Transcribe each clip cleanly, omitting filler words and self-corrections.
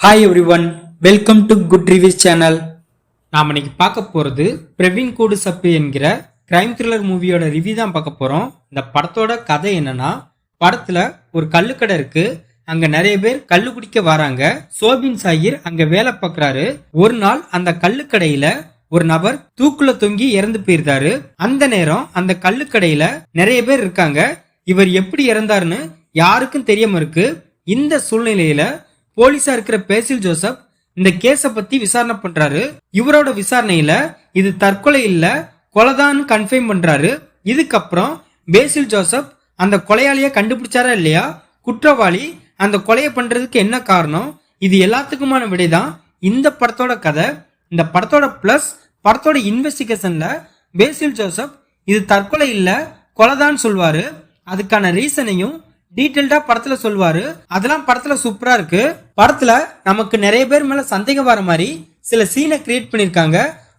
Hi everyone, welcome to good reviews channel. நாம் இன்னைக்கு பார்க்க போகிறது பிரவீன் கோடு சப்பு என்கிற கிரைம் த்ரில்லர் மூவியோட ரிவ்யூ தான் பார்க்க போகிறோம். இந்த படத்தோட கதை என்னன்னா, படத்தில் ஒரு கள்ளுக்கடை இருக்கு. அங்க நிறைய பேர் கள்ளு குடிக்க வராங்க. சோபின் சாயிர் அங்க வேலை பார்க்கறாரு. ஒரு நாள் அந்த கள்ளுக்கடையில ஒரு நபர் தூக்குல தொங்கி இறந்து போயிருந்தாரு. அந்த நேரம் அந்த கள்ளுக்கடையில நிறைய பேர் இருக்காங்க. இவர் எப்படி இறந்தாருன்னு யாருக்கும் தெரியாம இருக்கு. இந்த சூழ்நிலையில போலீஸா இருக்கிற பேசில் ஜோசப் இந்த கேஸ பத்தி விசாரணை பண்றாரு. இவரோட விசாரணையில இது தற்கொலை இல்ல, கொலைதான் கன்ஃபார்ம் பண்றாரு. இதுக்கப்புறம் பேசில் ஜோசப் அந்த கொலையாளிய கண்டுபிடிச்சாரா இல்லையா, குற்றவாளி அந்த கொலையை பண்றதுக்கு என்ன காரணம், இது எல்லாத்துக்குமான விடைதான் இந்த படத்தோட கதை. இந்த படத்தோட பிளஸ் படத்தோட இன்வெஸ்டிகேஷன்ல பேசில் ஜோசப் இது தற்கொலை இல்ல, கொலைதான் சொல்வாரு. அதுக்கான ரீசனையும் டீடைல்டா படத்துல சொல்வாரு. அதெல்லாம் படத்துல சூப்பரா இருக்கு. படத்துல நமக்கு நிறைய பேர் மேல சந்தேகம் வர மாதிரி சில சீனை கிரியேட் பண்ணிருக்காங்க.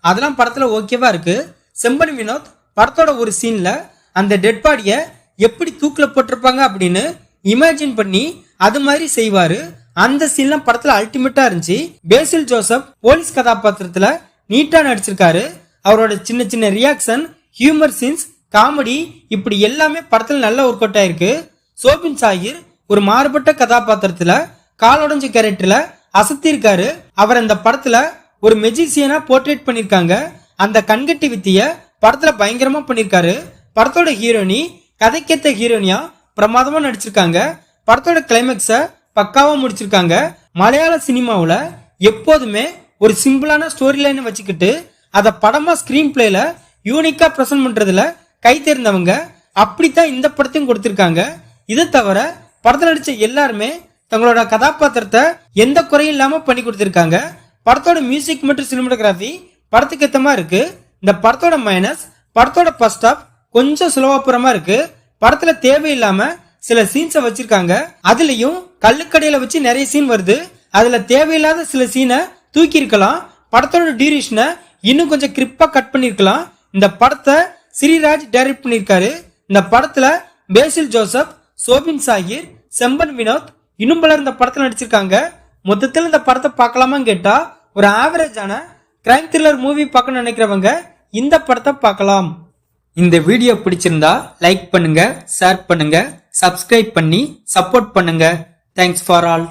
அதெல்லாம் படத்துல ஓகேவா இருக்கு. செம்பன் வினோத் படத்தோட ஒரு சீன்ல அந்த டெட் பாடிய எப்படி தூக்குல போட்டிருப்பாங்க அப்படின்னு இமேஜின் பண்ணி அது மாதிரி செய்வாரு. அந்த சீன்லாம் படத்துல அல்டிமேட்டா இருந்துச்சு. பேசில் ஜோசப் போலீஸ் கதாபாத்திரத்துல நீட்டா நடிச்சிருக்காரு. அவரோட சின்ன சின்ன ரியாக்ஷன், ஹியூமர் சீன்ஸ், காமெடி இப்படி எல்லாமே படத்துல நல்ல ஒர்க் அவுட் ஆயிருக்கு. சோபின் சாயிர் ஒரு மாறுபட்ட கதாபாத்திரத்துல காலோடஞ்ச கேரக்டர்ல அசத்தி இருக்காரு. அவர் அந்த படத்துல ஒரு மெஜிசியனா போர்ட்ரேட் பண்ணிருக்காங்க. அந்த கண்கட்டி வித்திய படத்துல பயங்கரமா பண்ணிருக்காரு. படத்தோட ஹீரோனி கதைக்கேத்த ஹீரோனியா பிரமாதமா நடிச்சிருக்காங்க. படத்தோட கிளைமேக்ஸ பக்காவா முடிச்சிருக்காங்க. மலையாள சினிமாவுல எப்போதுமே ஒரு சிம்பிளான ஸ்டோரி லைனை வச்சுக்கிட்டு அத படமா ஸ்கிரீன் பிளேல யூனிக்கா பிரசன்ட் பண்றதுல கை தேர்ந்தவங்க. அப்படித்தான் இந்த படத்தையும் கொடுத்திருக்காங்க. இதை தவிர படத்தில் நடிச்ச எல்லாருமே தங்களோட கதாபாத்திரத்தை எந்த குறையும் இல்லாம பண்ணி கொடுத்திருக்காங்க. படத்தோட மியூசிக் மற்றும் சினிமாட்டோகிராஃபி படத்துக்கு ஏத்தமா இருக்கு. இந்த படத்தோட மைனஸ் படத்தோட ஃபர்ஸ்ட் ஹாஃப் கொஞ்சம் சுலபப்புறமா இருக்கு. படத்துல தேவையில்லாம சில சீன்ஸை வச்சிருக்காங்க. அதுலயும் கள்ளுக்கடையில வச்சு நிறைய சீன் வருது. அதுல தேவையில்லாத சில சீனை தூக்கி இருக்கலாம். படத்தோட டியூரேஷனை இன்னும் கொஞ்சம் கிரிப்பா கட் பண்ணிருக்கலாம். இந்த படத்தை ஸ்ரீராஜ் டைரக்ட் பண்ணிருக்காரு. இந்த படத்துல பேசில் ஜோசப், சோபின் சாயிர், செம்பன் வினோத் இன்னும் பலர் இந்த படத்துல நடிச்சிருக்காங்க. மொத்தத்தில் இந்த படத்தை பார்க்கலாமான்னு கேட்டா ஒரு ஆவரேஜான கிரைம் த்ரில்லர் மூவி பார்க்கணும்னு நினைக்கிறவங்க இந்த படத்தை பார்க்கலாம். இந்த வீடியோ பிடிச்சிருந்தா லைக் பண்ணுங்க, ஷேர் பண்ணுங்க, சப்ஸ்கிரைப் பண்ணி சப்போர்ட் பண்ணுங்க. Thanks for all.